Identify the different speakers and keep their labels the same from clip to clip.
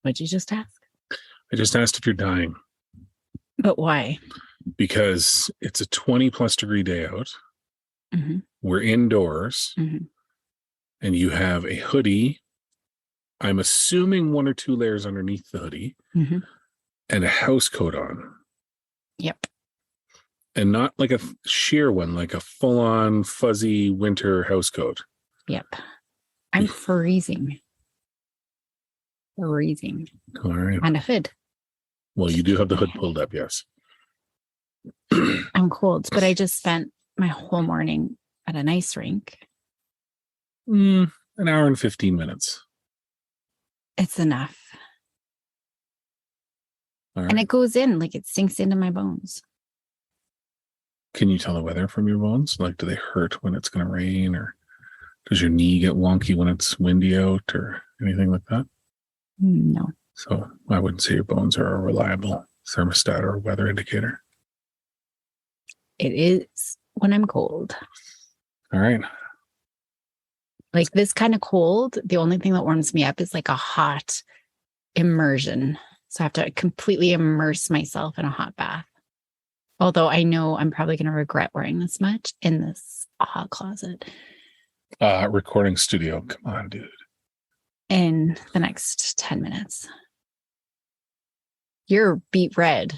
Speaker 1: What'd you just ask?
Speaker 2: I just asked if you're dying.
Speaker 1: But why?
Speaker 2: Because it's a 20 plus degree day out.
Speaker 1: Mm-hmm.
Speaker 2: We're indoors.
Speaker 1: Mm-hmm.
Speaker 2: And you have a hoodie. I'm assuming 1 or 2 layers underneath the hoodie.
Speaker 1: Mm-hmm.
Speaker 2: And a house coat on.
Speaker 1: Yep.
Speaker 2: And not like a sheer one, like a full-on fuzzy winter house coat.
Speaker 1: Yep. I'm freezing. Freezing.
Speaker 2: All right.
Speaker 1: And a hood.
Speaker 2: Well, you do have the hood pulled up, yes.
Speaker 1: I'm cold, but I just spent my whole morning at an ice rink.
Speaker 2: An hour and 15 minutes.
Speaker 1: It's enough.
Speaker 2: All right.
Speaker 1: And it goes in, like it sinks into my bones.
Speaker 2: Can you tell the weather from your bones? Like, do they hurt when it's going to rain, or does your knee get wonky when it's windy out, or anything like that?
Speaker 1: No.
Speaker 2: So I wouldn't say your bones are a reliable thermostat or weather indicator.
Speaker 1: It is when I'm cold.
Speaker 2: All right.
Speaker 1: Like this kind of cold, the only thing that warms me up is like a hot immersion. So I have to completely immerse myself in a hot bath. Although I know I'm probably going to regret wearing this much in this hot closet.
Speaker 2: Recording studio. Come on, dude.
Speaker 1: In the next 10 minutes. You're beet red.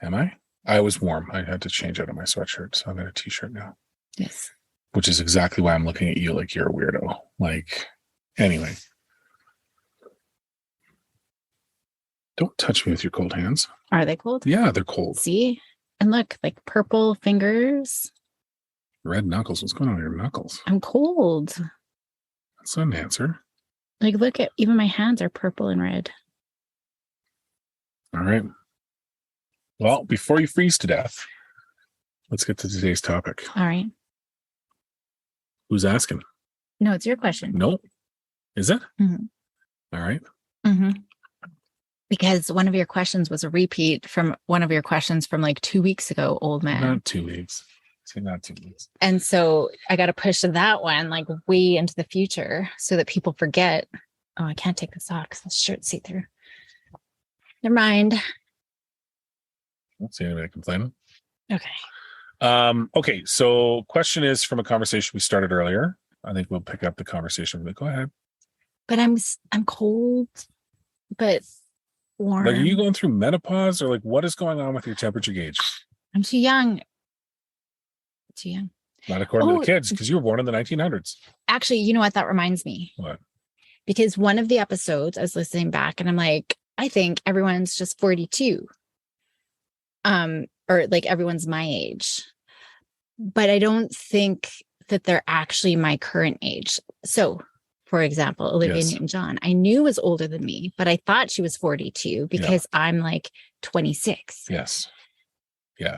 Speaker 2: Am I? I was warm. I had to change out of my sweatshirt, so I'm in a t-shirt now.
Speaker 1: Yes.
Speaker 2: Which is exactly why I'm looking at you like you're a weirdo. Like, anyway. Don't touch me with your cold hands.
Speaker 1: Are they cold?
Speaker 2: Yeah, they're cold.
Speaker 1: See? And look, like purple fingers.
Speaker 2: Red knuckles. What's going on with your knuckles?
Speaker 1: I'm cold.
Speaker 2: That's not an answer.
Speaker 1: Like, look at, even my hands are purple and red.
Speaker 2: All right. Well, before you freeze to death, let's get to today's topic.
Speaker 1: All right.
Speaker 2: Who's asking?
Speaker 1: No, it's your question.
Speaker 2: No. Is it?
Speaker 1: Mm-hmm.
Speaker 2: All right.
Speaker 1: Mm-hmm. Because one of your questions was a repeat from one of your questions from like 2 weeks ago, old man.
Speaker 2: Not 2 weeks. Say not 2 weeks.
Speaker 1: And so I got to push that one like way into the future so that people forget. Oh, I can't take this off because the shirt's see-through. Never mind.
Speaker 2: Don't see anybody complaining.
Speaker 1: Okay.
Speaker 2: Okay. So question is from a conversation we started earlier. I think we'll pick up the conversation. Go ahead.
Speaker 1: But I'm cold, but warm.
Speaker 2: Like, are you going through menopause, or like what is going on with your temperature gauge?
Speaker 1: I'm too young. Too young.
Speaker 2: Not according to the kids, because you were born in the 1900s.
Speaker 1: Actually, you know what? That reminds me.
Speaker 2: What?
Speaker 1: Because one of the episodes I was listening back and I'm like, I think everyone's just 42. Or like everyone's my age. But I don't think that they're actually my current age. So, for example, Olivia Newton-John, I knew was older than me, but I thought she was 42 because I'm like 26.
Speaker 2: Yes.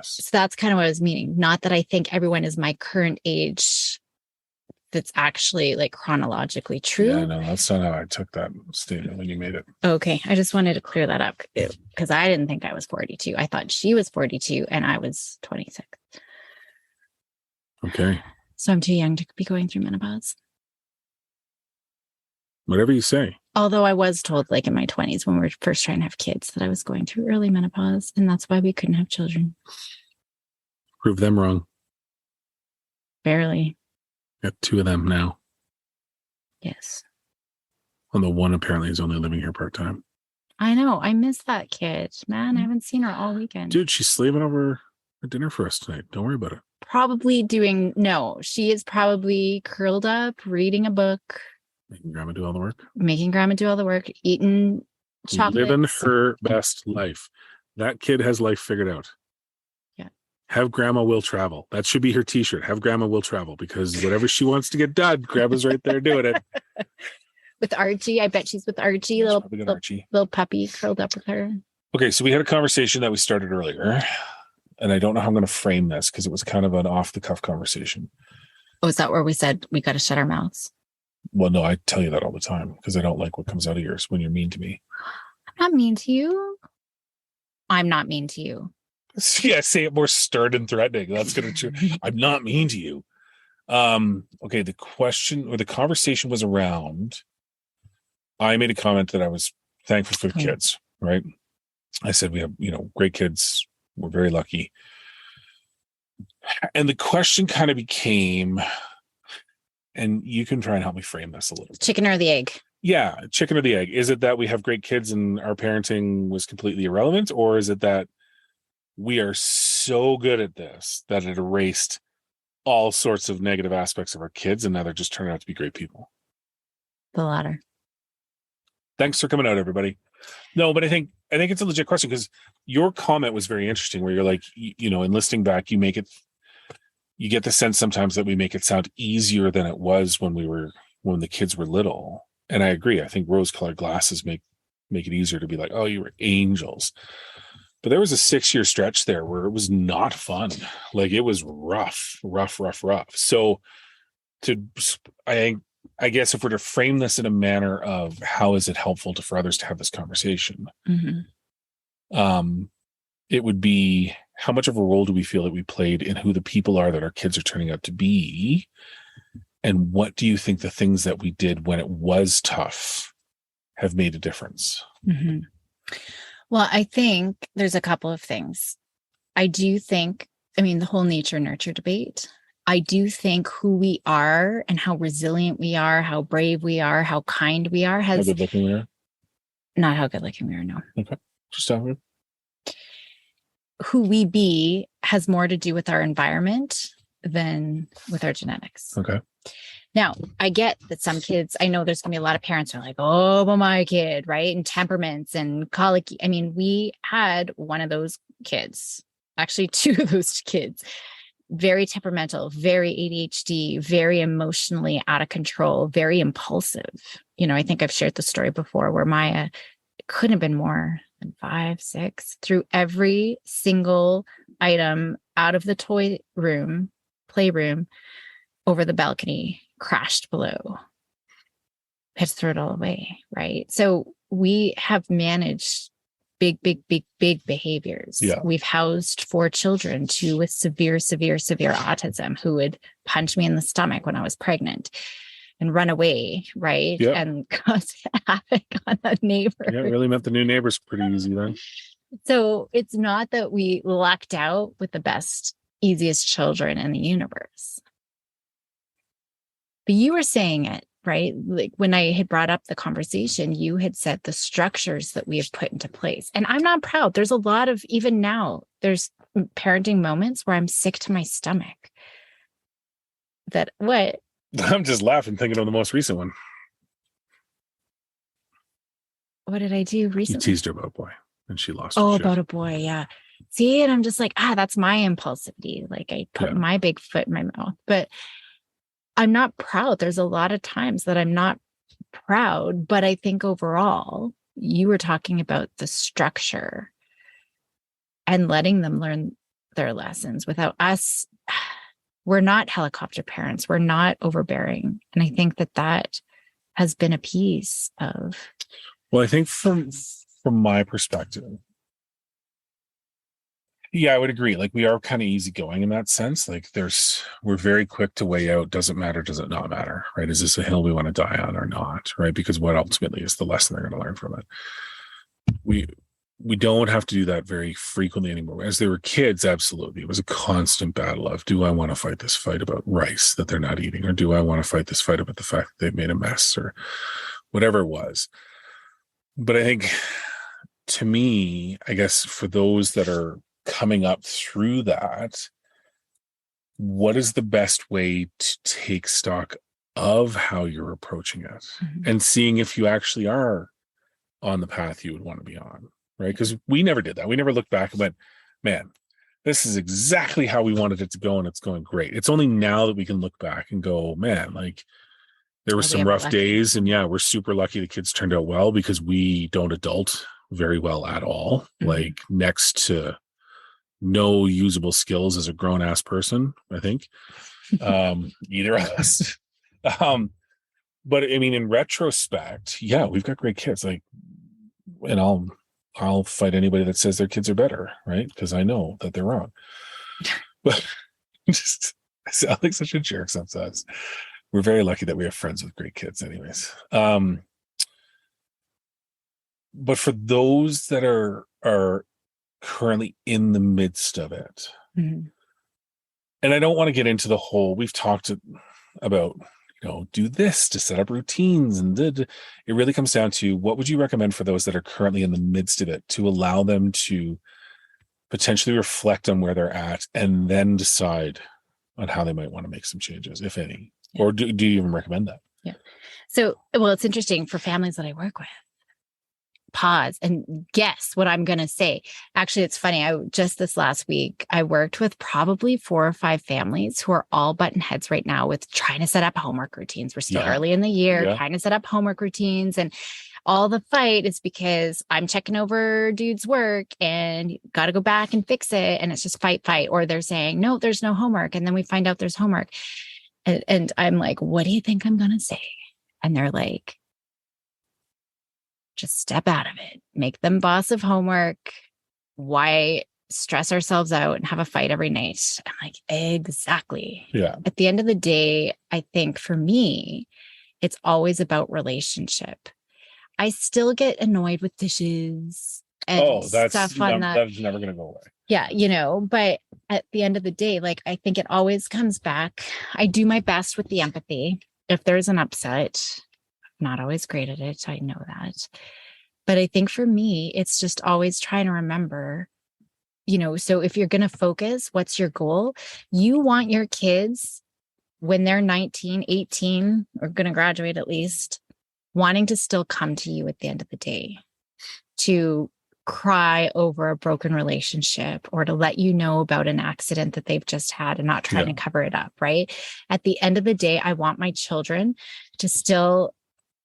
Speaker 1: So that's kind of what I was meaning. Not that I think everyone is my current age. That's actually like chronologically true.
Speaker 2: Yeah, no, that's not how I took that statement when you made it.
Speaker 1: Okay. I just wanted to clear that up because I didn't think I was 42. I thought she was 42 and I was 26.
Speaker 2: Okay.
Speaker 1: So I'm too young to be going through menopause.
Speaker 2: Whatever you say.
Speaker 1: Although I was told like in my 20s when we were first trying to have kids that I was going through early menopause and that's why we couldn't have children.
Speaker 2: Prove them wrong.
Speaker 1: Barely.
Speaker 2: Got 2 of them now.
Speaker 1: Yes.
Speaker 2: And the one apparently is only living here part-time.
Speaker 1: I know. I miss that kid. Man, I haven't seen her all weekend.
Speaker 2: Dude, she's slaving over a dinner for us tonight. Don't worry about it.
Speaker 1: She is probably curled up, reading a book.
Speaker 2: Making grandma do all the work.
Speaker 1: Eating chocolate.
Speaker 2: Living her best life. That kid has life figured out.
Speaker 1: Yeah.
Speaker 2: Have grandma will travel. That should be her t-shirt. Have grandma will travel, because whatever she wants to get done, grandma's right there doing it.
Speaker 1: With Archie. I bet she's with Archie. Little puppy curled up with her.
Speaker 2: Okay, so we had a conversation that we started earlier, and I don't know how I'm going to frame this because it was kind of an off-the-cuff conversation.
Speaker 1: Oh, is that where we said we got to shut our mouths?
Speaker 2: Well, no, I tell you that all the time because I don't like what comes out of yours when you're mean to me.
Speaker 1: I'm not mean to you. I'm not mean to you.
Speaker 2: Yeah, say it more stern and threatening. That's gonna true. I'm not mean to you. Okay, the question or the conversation was around. I made a comment that I was thankful for the kids, right? I said we have, great kids. We're very lucky. And the question kind of became, and you can try and help me frame this a little bit.
Speaker 1: Chicken or the egg?
Speaker 2: Yeah, chicken or the egg. Is it that we have great kids and our parenting was completely irrelevant? Or is it that we are so good at this that it erased all sorts of negative aspects of our kids and now they're just turning out to be great people?
Speaker 1: The latter.
Speaker 2: Thanks for coming out, everybody. No, but I think it's a legit question because your comment was very interesting where you're like, in listening back, you get the sense sometimes that we make it sound easier than it was when the kids were little. And I agree. I think rose-colored glasses make it easier to be like, oh, you were angels. But there was a 6-year stretch there where it was not fun. Like it was rough. So I guess if we're to frame this in a manner of how is it helpful for others to have this conversation, it would be how much of a role do we feel that we played in who the people are that our kids are turning out to be? And what do you think the things that we did when it was tough have made a difference?
Speaker 1: Mm-hmm. Well, I think there's a couple of things. The whole nature nurture debate. I do think who we are and how resilient we are, how brave we are, how kind we are
Speaker 2: How good looking we are?
Speaker 1: Not how good looking we are, no.
Speaker 2: Okay. Just how good.
Speaker 1: Who we be has more to do with our environment than with our genetics.
Speaker 2: Okay.
Speaker 1: Now, I get that some kids, I know there's going to be a lot of parents who are like, oh, but my kid, right? And temperaments and colicky. I mean, we had one of those kids, actually 2 of those kids, very temperamental, very ADHD, very emotionally out of control, very impulsive. I think I've shared the story before where Maya couldn't have been more than 5, 6, threw every single item out of the playroom, over the balcony, crashed below, had to throw it all away, right? So we have managed big behaviors.
Speaker 2: Yeah.
Speaker 1: We've housed 4 children, 2 with severe autism who would punch me in the stomach when I was pregnant and run away, right?
Speaker 2: Yep.
Speaker 1: And cause havoc on the neighbor.
Speaker 2: Yeah, it really meant the new neighbor's pretty easy then.
Speaker 1: So it's not that we lucked out with the best, easiest children in the universe. But you were saying it, right? Like when I had brought up the conversation, you had said the structures that we have put into place. And I'm not proud. There's a lot of, even now, there's parenting moments where I'm sick to my stomach. What?
Speaker 2: I'm just laughing thinking of the most recent one.
Speaker 1: What did I do recently?
Speaker 2: You teased her about a boy and she lost
Speaker 1: her shit. About a boy, yeah. See, and I'm just like, that's my impulsivity. Like I put my big foot in my mouth. But I'm not proud. There's a lot of times that I'm not proud, but I think overall, you were talking about the structure and letting them learn their lessons without us. We're not helicopter parents. We're not overbearing. And I think that has been a piece of.
Speaker 2: Well, I think from my perspective, yeah, I would agree. Like we are kind of easygoing in that sense. Like we're very quick to weigh out, does it matter? Does it not matter? Right? Is this a hill we want to die on or not? Right? Because what ultimately is the lesson they're going to learn from it? We don't have to do that very frequently anymore. As they were kids, absolutely. It was a constant battle of, do I want to fight this fight about rice that they're not eating? Or do I want to fight this fight about the fact that they've made a mess or whatever it was? But I think to me, I guess for those that are coming up through that, what is the best way to take stock of how you're approaching it and seeing if you actually are on the path you would want to be on, right? Because we never did that. We never looked back and went, man, this is exactly how we wanted it to go and it's going great. It's only now that we can look back and go, man, like there were some rough days and yeah, we're super lucky the kids turned out well because we don't adult very well at all. Like next to no usable skills as a grown-ass person, I think. Either of us. But I mean, in retrospect, yeah, we've got great kids. Like, and I'll I'll fight anybody that says their kids are better, right? Because I know that they're wrong. But just I sound like such a jerk sometimes. We're very lucky that we have friends with great kids, anyways. But for those that are currently in the midst of it,
Speaker 1: Mm-hmm.
Speaker 2: and I don't want to get into the whole, we've talked about, do this to set up routines, and it really comes down to, what would you recommend for those that are currently in the midst of it to allow them to potentially reflect on where they're at and then decide on how they might want to make some changes, if any? Yeah. Or do you even recommend that?
Speaker 1: Yeah. So, well, it's interesting for families that I work with. Pause and guess what I'm going to say. Actually, it's funny. Just this last week, I worked with probably 4 or 5 families who are all button heads right now with trying to set up homework routines. We're still early in the year, trying to set up homework routines. And all the fight is because I'm checking over dude's work and got to go back and fix it. And it's just fight. Or they're saying, no, there's no homework. And then we find out there's homework. And I'm like, what do you think I'm going to say? And they're like, just step out of it, make them boss of homework. Why stress ourselves out and have a fight every night? I'm like, exactly.
Speaker 2: Yeah.
Speaker 1: At the end of the day, I think for me, it's always about relationship. I still get annoyed with dishes and stuff on that.
Speaker 2: That's never going to go away.
Speaker 1: Yeah, but at the end of the day, like, I think it always comes back. I do my best with the empathy. If there's an upset, not always great at it. I know that. But I think for me, it's just always trying to remember, so if you're going to focus, what's your goal? You want your kids, when they're 19, 18, or going to graduate at least, wanting to still come to you at the end of the day, to cry over a broken relationship or to let you know about an accident that they've just had and not trying to cover it up, right? At the end of the day, I want my children to still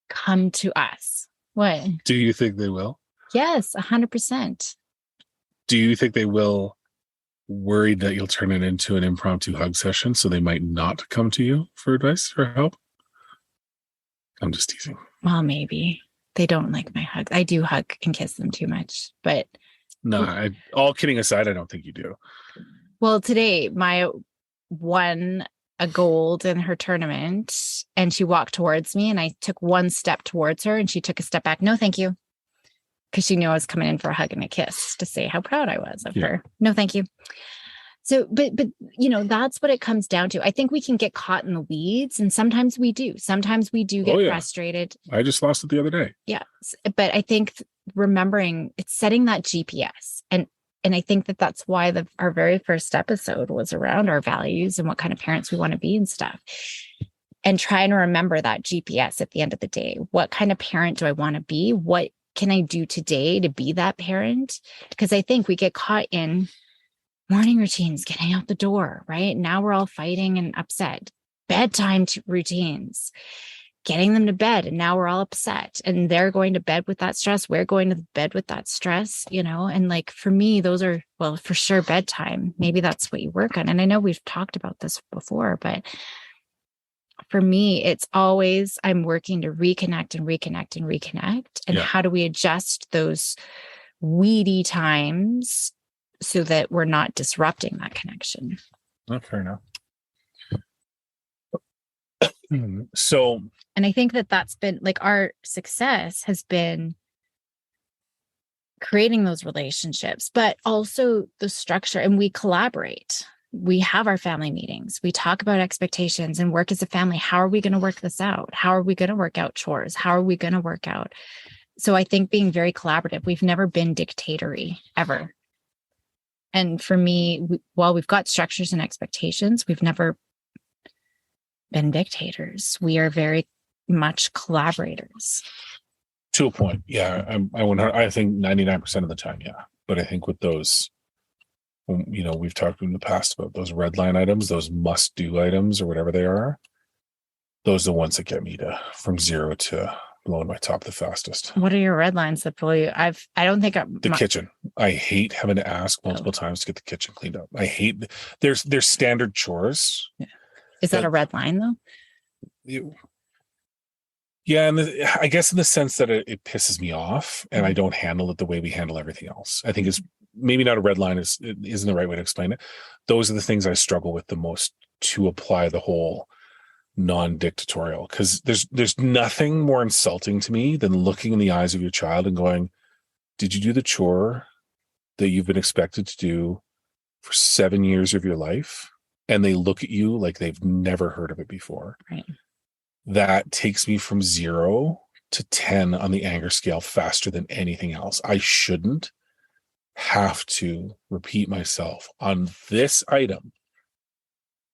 Speaker 1: come to us. What?
Speaker 2: Do you think they will?
Speaker 1: Yes, 100%.
Speaker 2: Do you think they will, worried that you'll turn it into an impromptu hug session, so they might not come to you for advice or help? I'm just teasing.
Speaker 1: Well, maybe. They don't like my hugs. I do hug and kiss them too much, but...
Speaker 2: No, all kidding aside, I don't think you do.
Speaker 1: Well, today, my won a gold in her tournament and she walked towards me and I took one step towards her and she took a step back. No, thank you. Because she knew I was coming in for a hug and a kiss to say how proud I was of her. No, thank you. So, but that's what it comes down to. I think we can get caught in the weeds, and sometimes we do. Sometimes we do get frustrated.
Speaker 2: I just lost it the other day.
Speaker 1: Yeah. But I think remembering, it's setting that GPS. And I think that's why our very first episode was around our values and what kind of parents we want to be and stuff. And trying to remember that GPS at the end of the day. What kind of parent do I want to be? What can I do today to be that parent? Because I think we get caught in morning routines, getting out the door, right? Now we're all fighting and upset. Bedtime routines, getting them to bed. And now we're all upset and they're going to bed with that stress. We're going to bed with that stress, and like, for me, those are, well, for sure, bedtime. Maybe that's what you work on. And I know we've talked about this before, but for me, it's always, I'm working to reconnect and reconnect and reconnect. And how do we adjust those weedy times so that we're not disrupting that connection?
Speaker 2: Oh, fair enough. So,
Speaker 1: and I think that's been like, our success has been creating those relationships, but also the structure, and we collaborate. We have our family meetings. We talk about expectations and work as a family. How are we going to work this out? How are we going to work out chores? How are we going to work out? So I think being very collaborative, we've never been dictatory ever. And for me, while we've got structures and expectations, we've never been dictators. We are very much collaborators.
Speaker 2: To a point. Yeah. I think 99% of the time. Yeah. But I think with those, we've talked in the past about those red line items, those must do items or whatever they are. Those are the ones that get me from 0 to blowing my top the fastest.
Speaker 1: What are your red lines that blow you?
Speaker 2: The kitchen. I hate having to ask multiple times to get the kitchen cleaned up. I hate there's standard chores.
Speaker 1: Yeah. Is that a red line though?
Speaker 2: Yeah, and I guess in the sense that it pisses me off, and I don't handle it the way we handle everything else. I think it's maybe not a red line isn't the right way to explain it. Those are the things I struggle with the most to apply the whole non-dictatorial, because there's nothing more insulting to me than looking in the eyes of your child and going, "Did you do the chore that you've been expected to do for 7 years of your life?" And they look at you like they've never heard of it before.
Speaker 1: Right.
Speaker 2: That takes me from 0 to 10 on the anger scale faster than anything else. I shouldn't have to repeat myself on this item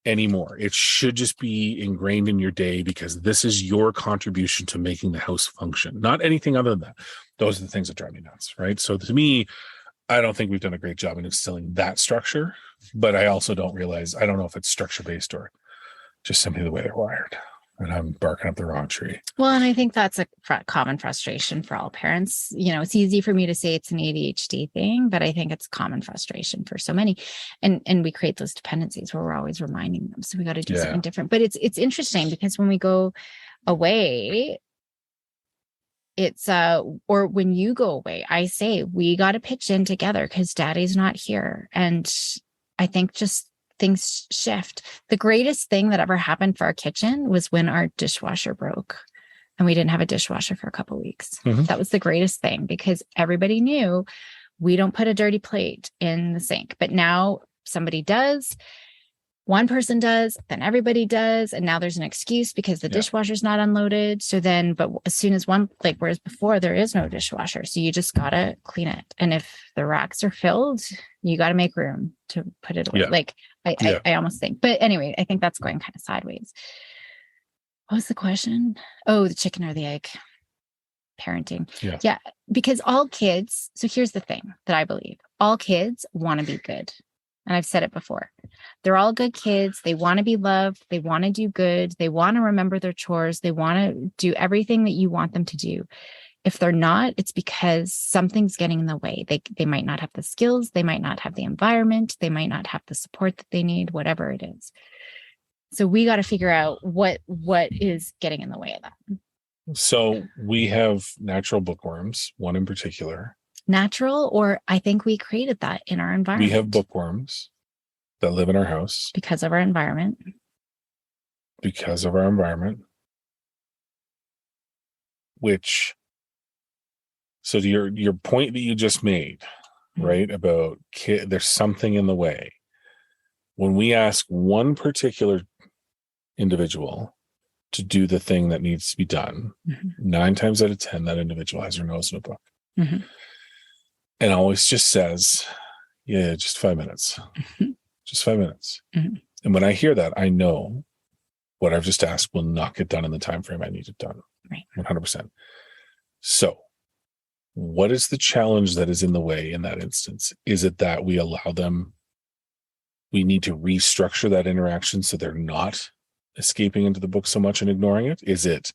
Speaker 2: anymore. It should just be ingrained in your day because this is your contribution to making the house function, not anything other than that. Those are the things that drive me nuts, right? So to me, I don't think we've done a great job in instilling that structure, but I also don't know if it's structure based or just simply the way they're wired. And I'm barking up the wrong tree.
Speaker 1: Well, and I think that's a common frustration for all parents. It's easy for me to say it's an ADHD thing, but I think it's common frustration for so many. And we create those dependencies where we're always reminding them. So we got to do something different. But it's interesting because when we go away, or when you go away, I say, we got to pitch in together because daddy's not here. And I think just things shift. The greatest thing that ever happened for our kitchen was when our dishwasher broke and we didn't have a dishwasher for a couple of weeks. Mm-hmm. That was the greatest thing because everybody knew we don't put a dirty plate in the sink, but now somebody does. One person does, then everybody does. And now there's an excuse because the dishwasher's not unloaded. So then, but as soon as whereas before there is no dishwasher. So you just got to clean it. And if the racks are filled, you got to make room to put it away. Yeah. I almost think, but anyway, I think that's going kind of sideways. What was the question? Oh, the chicken or the egg parenting. Yeah. Because all kids, so here's the thing that I believe, all kids want to be good. And I've said it before. They're all good kids. They want to be loved. They want to do good. They want to remember their chores. They want to do everything that you want them to do. If they're not, it's because something's getting in the way. They might not have the skills. They might not have the environment. They might not have the support that they need, whatever it is. So we got to figure out what is getting in the way of that.
Speaker 2: So we have natural bookworms, one in particular.
Speaker 1: Natural, or I think we created that in our environment.
Speaker 2: We have bookworms that live in our house.
Speaker 1: Because of our environment.
Speaker 2: Which, so to your point that you just made, right, about there's something in the way. When we ask one particular individual to do the thing that needs to be done, 9 times out of 10, that individual has their nose in a book. And always just says, yeah, just 5 minutes. Just 5 minutes. And when I hear that, I know what I've just asked will not get done in the time frame I need it done.
Speaker 1: Right.
Speaker 2: 100%. So what is the challenge that is in the way in that instance? Is it that we need to restructure that interaction so they're not escaping into the book so much and ignoring it? Is it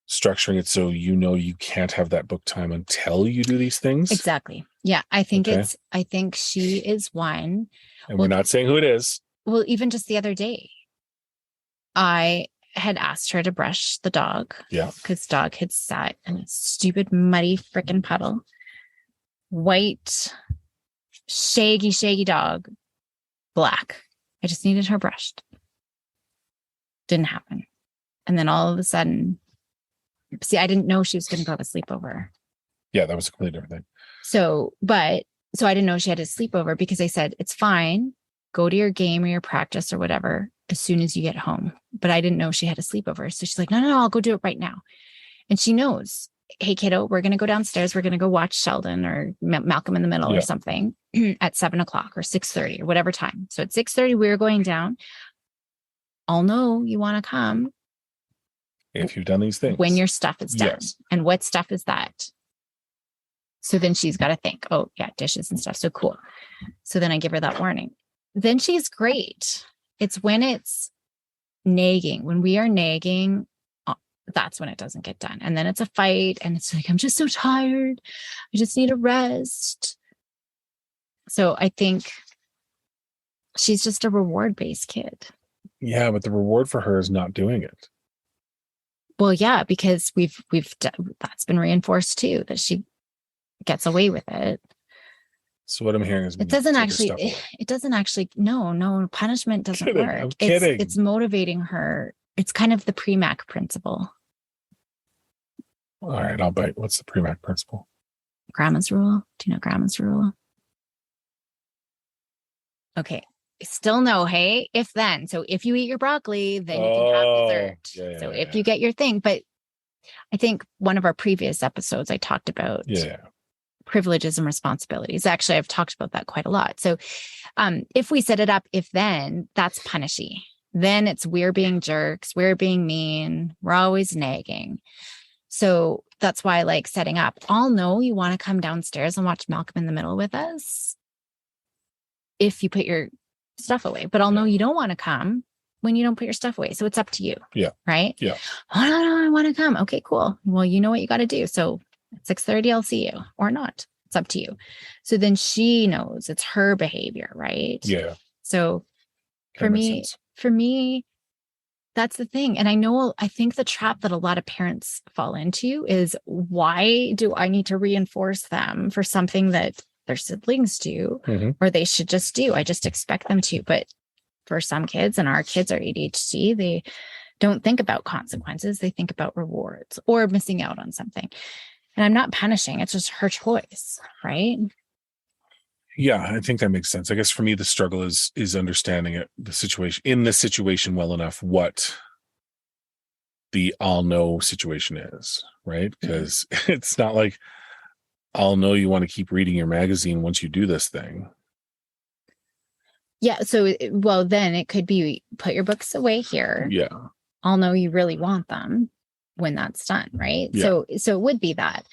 Speaker 2: structuring it so you can't have that book time until you do these things?
Speaker 1: Exactly. Yeah. I think she is one.
Speaker 2: And we're not saying who it is.
Speaker 1: Well, even just the other day, I had asked her to brush the dog.
Speaker 2: Yeah.
Speaker 1: Because dog had sat in a stupid, muddy freaking puddle. White, shaggy dog, black. I just needed her brushed. Didn't happen. And then all of a sudden, I didn't know she was going to go have a sleepover.
Speaker 2: Yeah, that was a completely different thing.
Speaker 1: So I didn't know she had a sleepover because I said, it's fine. Go to your game or your practice or whatever as soon as you get home. But I didn't know she had a sleepover. So she's like, no, I'll go do it right now. And she knows, hey, kiddo, we're going to go downstairs. We're going to go watch Sheldon or Malcolm in the Middle or something at 7:00 or 6:30 or whatever time. So at 6:30, we're going down. I'll know you want to come.
Speaker 2: If you've done these things.
Speaker 1: When your stuff is done. Yes. And what stuff is that? So then she's got to think, oh, yeah, dishes and stuff. So cool. So then I give her that warning. Then she's great. It's when it's nagging. When we are nagging, that's when it doesn't get done. And then it's a fight. And it's like, I'm just so tired. I just need a rest. So I think she's just a reward-based kid.
Speaker 2: Yeah, but the reward for her is not doing it.
Speaker 1: Well, yeah, because that's been reinforced too, that she gets away with it.
Speaker 2: So what I'm hearing is
Speaker 1: It doesn't actually, no, punishment doesn't work.
Speaker 2: I'm kidding.
Speaker 1: It's motivating her. It's kind of the Premack principle.
Speaker 2: All right, I'll bite. What's the Premack principle?
Speaker 1: Grandma's rule. Do you know Grandma's rule? Okay. Still no, hey, if then. So if you eat your broccoli, then you can have dessert.
Speaker 2: Yeah,
Speaker 1: if you get your thing. But I think one of our previous episodes, I talked about privileges and responsibilities. Actually, I've talked about that quite a lot. So if we set it up, if then, that's punishy. Then it's we're being jerks, we're being mean, we're always nagging. So that's why I like setting up. I'll know you want to come downstairs and watch Malcolm in the Middle with us if you put your stuff away. But I'll know you don't want to come when you don't put your stuff away. So it's up to you.
Speaker 2: Yeah.
Speaker 1: Right?
Speaker 2: Yeah.
Speaker 1: Oh, no, I want to come. Okay, cool. Well, you know what you got to do. So at 6:30, I'll see you or not. It's up to you. So then she knows it's her behavior, right?
Speaker 2: Yeah.
Speaker 1: So for me, that's the thing. And I think the trap that a lot of parents fall into is, why do I need to reinforce them for something that their siblings do, or they should just do? I just expect them to. But for some kids, and our kids are ADHD, they don't think about consequences. They think about rewards or missing out on something. And I'm not punishing. It's just her choice, right?
Speaker 2: Yeah, I think that makes sense. I guess for me, the struggle is understanding the situation well enough what the I'll know situation is, right? Because it's not like I'll know you want to keep reading your magazine once you do this thing.
Speaker 1: Yeah. So, well, then it could be put your books away here.
Speaker 2: Yeah.
Speaker 1: I'll know you really want them when that's done, right?
Speaker 2: Yeah.
Speaker 1: So it would be that.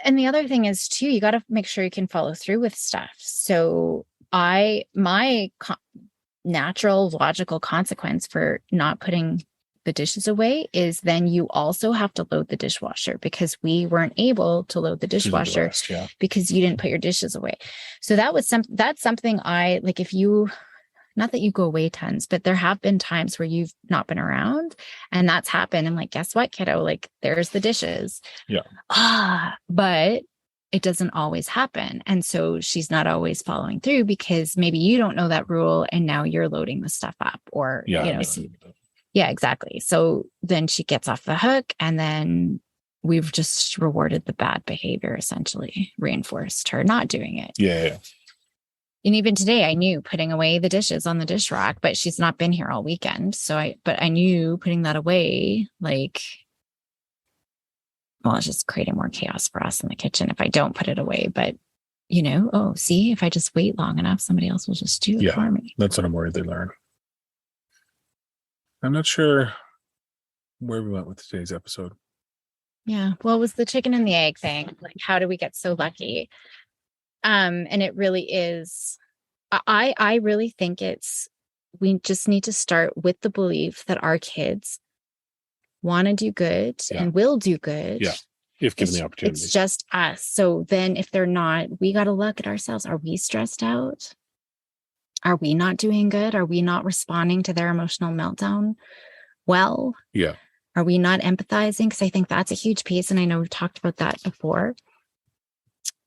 Speaker 1: And the other thing is too, you got to make sure you can follow through with stuff. So my natural logical consequence for not putting the dishes away is then you also have to load the dishwasher, because we weren't able to load the dishwasher because you didn't put your dishes away. So that's something I like. If you, not that you go away tons, but there have been times where you've not been around and that's happened. And like, guess what, kiddo? Like, there's the dishes.
Speaker 2: Yeah.
Speaker 1: But it doesn't always happen. And so she's not always following through because maybe you don't know that rule and now you're loading the stuff up, or, yeah, exactly. So then she gets off the hook, and then we've just rewarded the bad behavior, essentially reinforced her not doing it.
Speaker 2: Yeah.
Speaker 1: And even today, I knew putting away the dishes on the dish rack, but she's not been here all weekend. So I knew putting that away, like, well, it's just creating more chaos for us in the kitchen if I don't put it away. But, see, if I just wait long enough, somebody else will just do it for me.
Speaker 2: That's what I'm worried they learn. I'm not sure where we went with today's episode.
Speaker 1: Yeah. Well, it was the chicken and the egg thing. Like, how do we get so lucky? And it really is, I really think we just need to start with the belief that our kids want to do good and will do good.
Speaker 2: Yeah. If given the opportunity.
Speaker 1: It's just us. So then if they're not, we got to look at ourselves. Are we stressed out? Are we not doing good? Are we not responding to their emotional meltdown well?
Speaker 2: Yeah.
Speaker 1: Are we not empathizing? Because I think that's a huge piece. And I know we've talked about that before.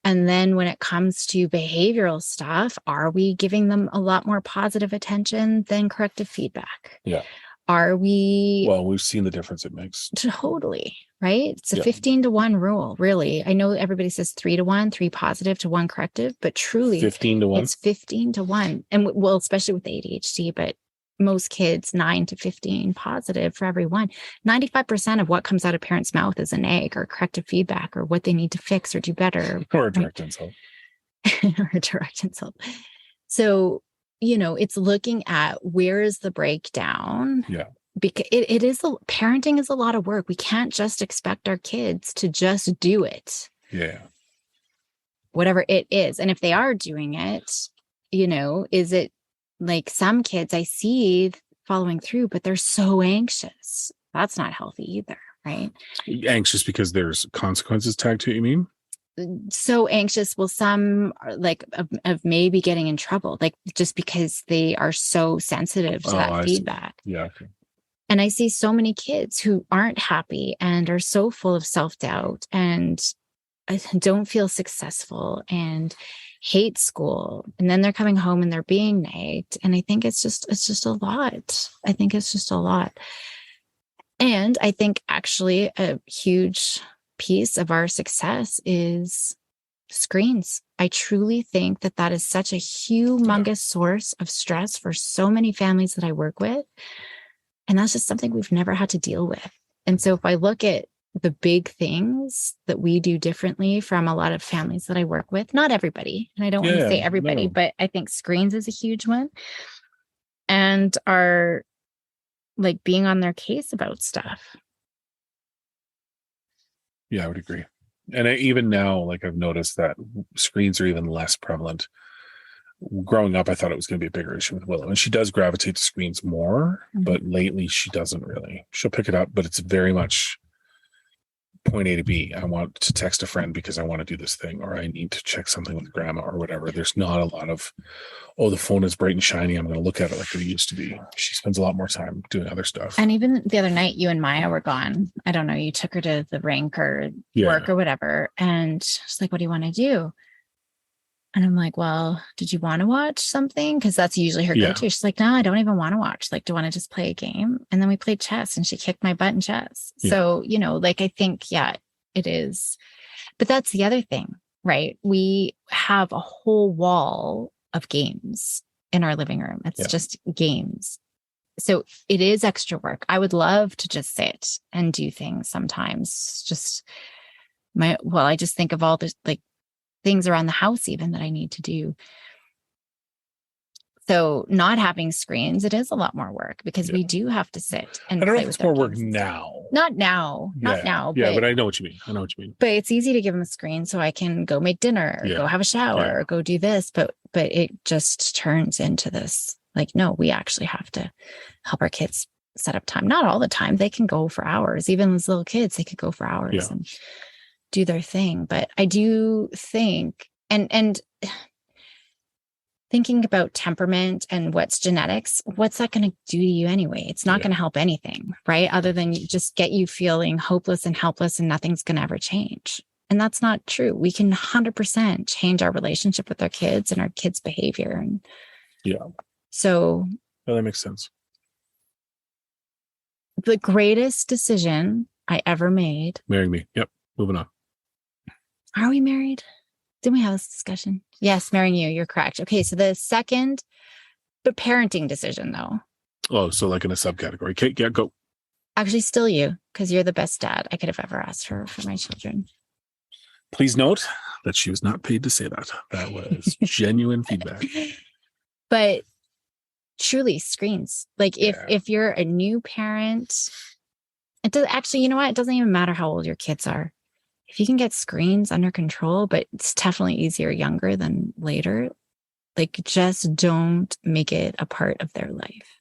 Speaker 1: And then when it comes to behavioral stuff, are we giving them a lot more positive attention than corrective feedback?
Speaker 2: Yeah.
Speaker 1: Are we?
Speaker 2: Well, we've seen the difference it makes.
Speaker 1: Totally. Right. It's a 15-1 rule, really. I know everybody says 3-1, 3 positive to 1 corrective, but truly
Speaker 2: 15-1.
Speaker 1: It's 15-1. And well, especially with ADHD, but most kids 9 to 15 positive for every one. 95% of what comes out of parents' mouth is a neg or corrective feedback or what they need to fix or do better.
Speaker 2: Or a direct insult.
Speaker 1: Or a direct insult. So, it's looking at where is the breakdown.
Speaker 2: Yeah.
Speaker 1: Because parenting is a lot of work. We can't just expect our kids to just do it.
Speaker 2: Yeah.
Speaker 1: Whatever it is. And if they are doing it, is it like some kids I see following through, but they're so anxious. That's not healthy either, right?
Speaker 2: Anxious because there's consequences tagged to it, you mean?
Speaker 1: So anxious. Well, some are like of maybe getting in trouble, like just because they are so sensitive to that feedback.
Speaker 2: Yeah. Okay.
Speaker 1: And I see so many kids who aren't happy and are so full of self-doubt and don't feel successful and hate school. And then they're coming home and they're being nagged. And I think it's just a lot. I think it's just a lot. And I think actually a huge piece of our success is screens. I truly think that that is such a humongous source of stress for so many families that I work with. And that's just something we've never had to deal with. And so if I look at the big things that we do differently from a lot of families that I work with, not everybody, and I don't want to say everybody, but I think screens is a huge one, and are like being on their case about stuff.
Speaker 2: Yeah, I would agree. And even now, like I've noticed that screens are even less prevalent. Growing up, I thought it was going to be a bigger issue with Willow, and she does gravitate to screens more, but lately she doesn't really. She'll pick it up, but it's very much point A to B. I want to text a friend because I want to do this thing, or I need to check something with grandma or whatever. There's not a lot of, oh, the phone is bright and shiny, I'm going to look at it like it used to be. She spends a lot more time doing other stuff.
Speaker 1: And even the other night, you and Maya were gone. I don't know, you took her to the rink or work or whatever. And she's like, what do you want to do? And I'm like, well, did you want to watch something? Because that's usually her go-to. She's like, no, I don't even want to watch. Like, do you want to just play a game? And then we played chess and she kicked my butt in chess. Yeah. So, you know, like, I think, yeah, it is. But that's the other thing, right? We have a whole wall of games in our living room. It's just games. So it is extra work. I would love to just sit and do things sometimes. I just think of all the like things around the house even that I need to do. So not having screens, it is a lot more work because we do have to sit and
Speaker 2: I don't
Speaker 1: play
Speaker 2: know if
Speaker 1: with
Speaker 2: it's more work
Speaker 1: kids.
Speaker 2: now.
Speaker 1: Not now.
Speaker 2: Yeah, but I know what you mean.
Speaker 1: But it's easy to give them a screen so I can go make dinner or go have a shower or go do this. But it just turns into this, like, no, we actually have to help our kids set up time. Not all the time. They can go for hours. Even as little kids, they could go for hours and do their thing. But I do think, and thinking about temperament and what's genetics, what's that going to do to you anyway? It's not going to help anything, right? Other than just get you feeling hopeless and helpless and nothing's going to ever change. And that's not true. We can 100% change our relationship with our kids and our kids' behavior. And so
Speaker 2: that makes sense.
Speaker 1: The greatest decision I ever made.
Speaker 2: Marrying me. Yep. Moving on.
Speaker 1: Are we married? Didn't we have this discussion? Yes, marrying you. You're correct. Okay. So the second, but parenting decision though.
Speaker 2: Oh, so like in a subcategory. Okay, yeah, go.
Speaker 1: Actually, still you, because you're the best dad I could have ever asked for my children.
Speaker 2: Please note that she was not paid to say that. That was genuine feedback.
Speaker 1: But truly, screens. Like if you're a new parent, it does actually, you know what? It doesn't even matter how old your kids are. If you can get screens under control, but it's definitely easier younger than later, like just don't make it a part of their life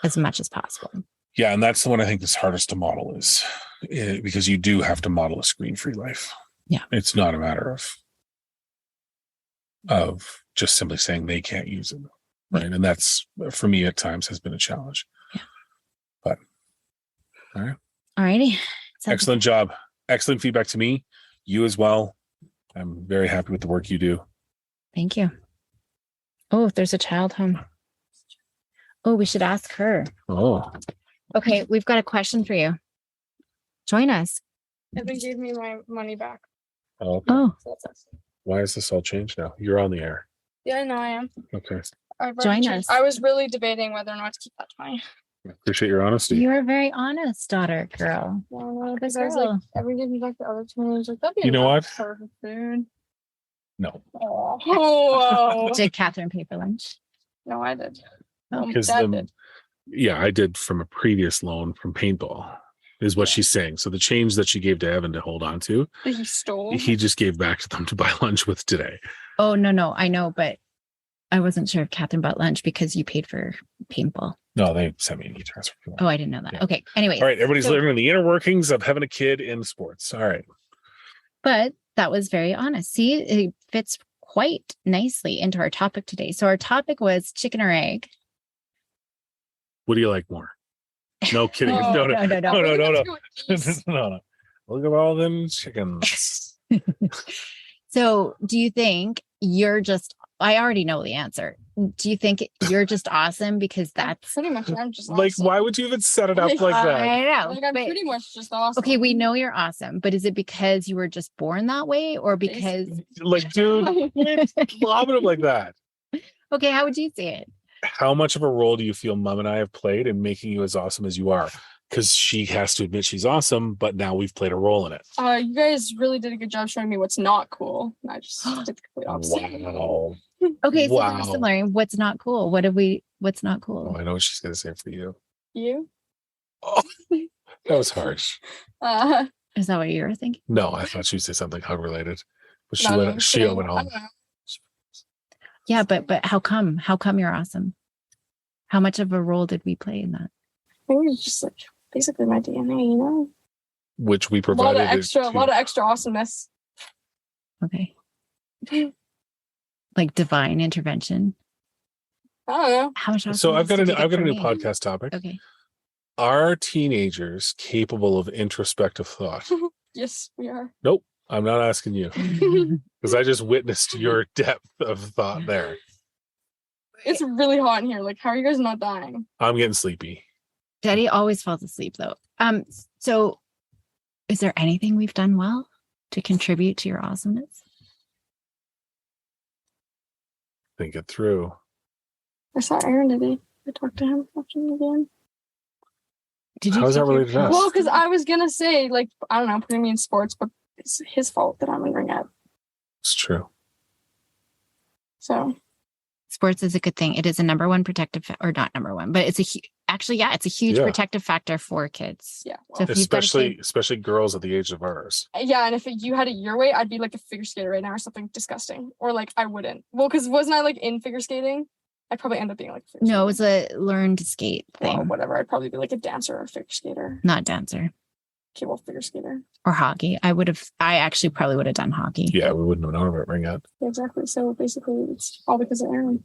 Speaker 1: as much as possible.
Speaker 2: Yeah. And that's the one I think that's hardest to model is because you do have to model a screen-free life.
Speaker 1: Yeah.
Speaker 2: It's not a matter of just simply saying they can't use it. Right. And that's, for me at times, has been a challenge.
Speaker 1: Yeah.
Speaker 2: But all right.
Speaker 1: All righty.
Speaker 2: Excellent job. Excellent feedback to me. You as well. I'm very happy with the work you do.
Speaker 1: Thank you. Oh, there's a child home. Oh, we should ask her.
Speaker 2: Oh.
Speaker 1: Okay, we've got a question for you. Join us.
Speaker 3: Evan gave me my money back.
Speaker 2: Oh. Okay.
Speaker 1: Oh.
Speaker 2: Why is this all changed now? You're on the air.
Speaker 3: Yeah, no, I am.
Speaker 2: Okay.
Speaker 1: Join us.
Speaker 3: I was really debating whether or not to keep that money.
Speaker 2: I appreciate your honesty.
Speaker 1: You are a very honest daughter, girl.
Speaker 3: No, because I was like, Evan gave me back the other two. And I was like, that'd be
Speaker 2: you know what?
Speaker 3: For food.
Speaker 2: No.
Speaker 3: Oh.
Speaker 1: Did Catherine pay for lunch?
Speaker 3: No, I did.
Speaker 2: Because
Speaker 3: did.
Speaker 2: Yeah, I did from a previous loan from paintball, is what she's saying. So the change that she gave to Evan to hold on to,
Speaker 3: he stole.
Speaker 2: He just gave back to them to buy lunch with today.
Speaker 1: Oh, no, I know, but I wasn't sure if Catherine bought lunch because you paid for paintball.
Speaker 2: No, they sent me an e-transfer.
Speaker 1: Oh, I didn't know that. Yeah. Okay. Anyway.
Speaker 2: All right. Everybody's learning the inner workings of having a kid in sports. All right.
Speaker 1: But that was very honest. See, it fits quite nicely into our topic today. So our topic was chicken or egg.
Speaker 2: What do you like more? No kidding.
Speaker 3: Oh,
Speaker 2: No,
Speaker 1: no, no, no.
Speaker 2: no, no, no, no.
Speaker 3: Go east.
Speaker 2: No. Look at all them chickens.
Speaker 1: So do you think you're just, I already know the answer. Do you think you're just awesome because that's,
Speaker 3: Pretty much, I'm just
Speaker 2: Like,
Speaker 3: awesome.
Speaker 2: why would you even set it up
Speaker 3: Like,
Speaker 2: like that?
Speaker 1: I know.
Speaker 3: Like, I'm
Speaker 1: but-
Speaker 3: pretty much just awesome.
Speaker 1: okay, we know you're awesome, but is it because you were just born that way or because,
Speaker 2: Like, dude, lob it up like that.
Speaker 1: okay, how would you say it?
Speaker 2: How much of a role do you feel Mom and I have played in making you as awesome as you are? Because she has to admit she's awesome, but now we've played a role in it.
Speaker 3: You guys really did a good job showing me what's not cool. I just did the complete opposite.
Speaker 2: Wow.
Speaker 1: Okay, so
Speaker 2: Wow.
Speaker 1: we're similar. What's not cool? What's not
Speaker 2: Oh,
Speaker 1: cool?
Speaker 2: I know what she's going to say for you.
Speaker 3: You?
Speaker 2: Oh, that was harsh.
Speaker 1: Is that what you were thinking?
Speaker 2: No, I thought she'd say something hug related. But
Speaker 3: No, I'm
Speaker 2: she
Speaker 3: kidding.
Speaker 2: went
Speaker 3: I
Speaker 2: home.
Speaker 3: don't know.
Speaker 1: Yeah, but how come? How come you're awesome? How much of a role did we play in that?
Speaker 3: I think it's just like basically my DNA, you know?
Speaker 2: Which we
Speaker 3: A
Speaker 2: provided.
Speaker 3: lot of extra awesomeness.
Speaker 1: Okay. Like divine intervention.
Speaker 3: I don't know.
Speaker 1: How much
Speaker 2: So I've got a
Speaker 1: a
Speaker 2: new podcast topic.
Speaker 1: Okay.
Speaker 2: Are teenagers capable of introspective thought?
Speaker 3: Yes, we are.
Speaker 2: Nope. I'm not asking you because I just witnessed your depth of thought there.
Speaker 3: It's really hot in here. Like, how are you guys not dying?
Speaker 2: I'm getting sleepy.
Speaker 1: Daddy always falls asleep though. So is there anything we've done well to contribute to your awesomeness?
Speaker 2: Think it through.
Speaker 3: I saw Aaron today. I talked to him. Watching him again.
Speaker 1: Did you
Speaker 2: How is that
Speaker 1: take your
Speaker 2: related to us?
Speaker 3: Well, because I was gonna say, like, I don't know, putting me in sports, but it's his fault that I'm wondering at.
Speaker 2: It's true.
Speaker 3: So
Speaker 1: sports is a good thing. It is a number one protective, or not number one, but it's it's a huge
Speaker 2: Yeah.
Speaker 1: protective factor for kids.
Speaker 3: yeah.
Speaker 1: So
Speaker 3: Well,
Speaker 1: if you've got a kid-
Speaker 2: Especially girls at the age of ours.
Speaker 3: yeah, and if you had it your way, I'd be like a figure skater right now or something disgusting. Or like I wouldn't. Well, because wasn't I like in figure skating? I'd probably end up being like a figure
Speaker 1: no, it
Speaker 3: skater.
Speaker 1: was a learn to skate thing,
Speaker 3: Well, whatever. I'd probably be like a dancer or a figure skater.
Speaker 1: not dancer
Speaker 3: Okay, well, figure skater.
Speaker 1: or hockey. I actually probably would have done hockey.
Speaker 2: Yeah, we wouldn't have known about ring out.
Speaker 3: Yeah, exactly. So basically, it's all because of Aaron.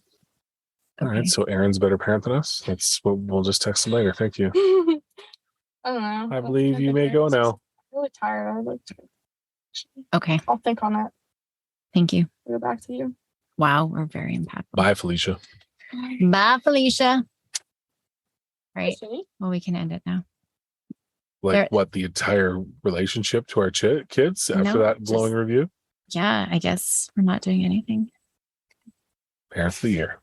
Speaker 2: All right, so Aaron's a better parent than us. That's what we'll just text him later. Thank you.
Speaker 3: I don't know.
Speaker 2: I believe you
Speaker 3: think
Speaker 2: may go
Speaker 3: Aaron's
Speaker 2: now.
Speaker 3: just really tired. I'd like to.
Speaker 1: Okay.
Speaker 3: I'll think on that.
Speaker 1: Thank you.
Speaker 3: Go back to you.
Speaker 1: Wow, we're very impactful.
Speaker 2: Bye, Felicia.
Speaker 1: Bye, Felicia. Right.
Speaker 3: Sweetie?
Speaker 1: Well, we can end it now.
Speaker 2: Like
Speaker 1: There-
Speaker 2: what, the entire relationship to our kids after
Speaker 1: No,
Speaker 2: that glowing
Speaker 1: just-
Speaker 2: review?
Speaker 1: Yeah, I guess we're not doing anything.
Speaker 2: Parent of the year.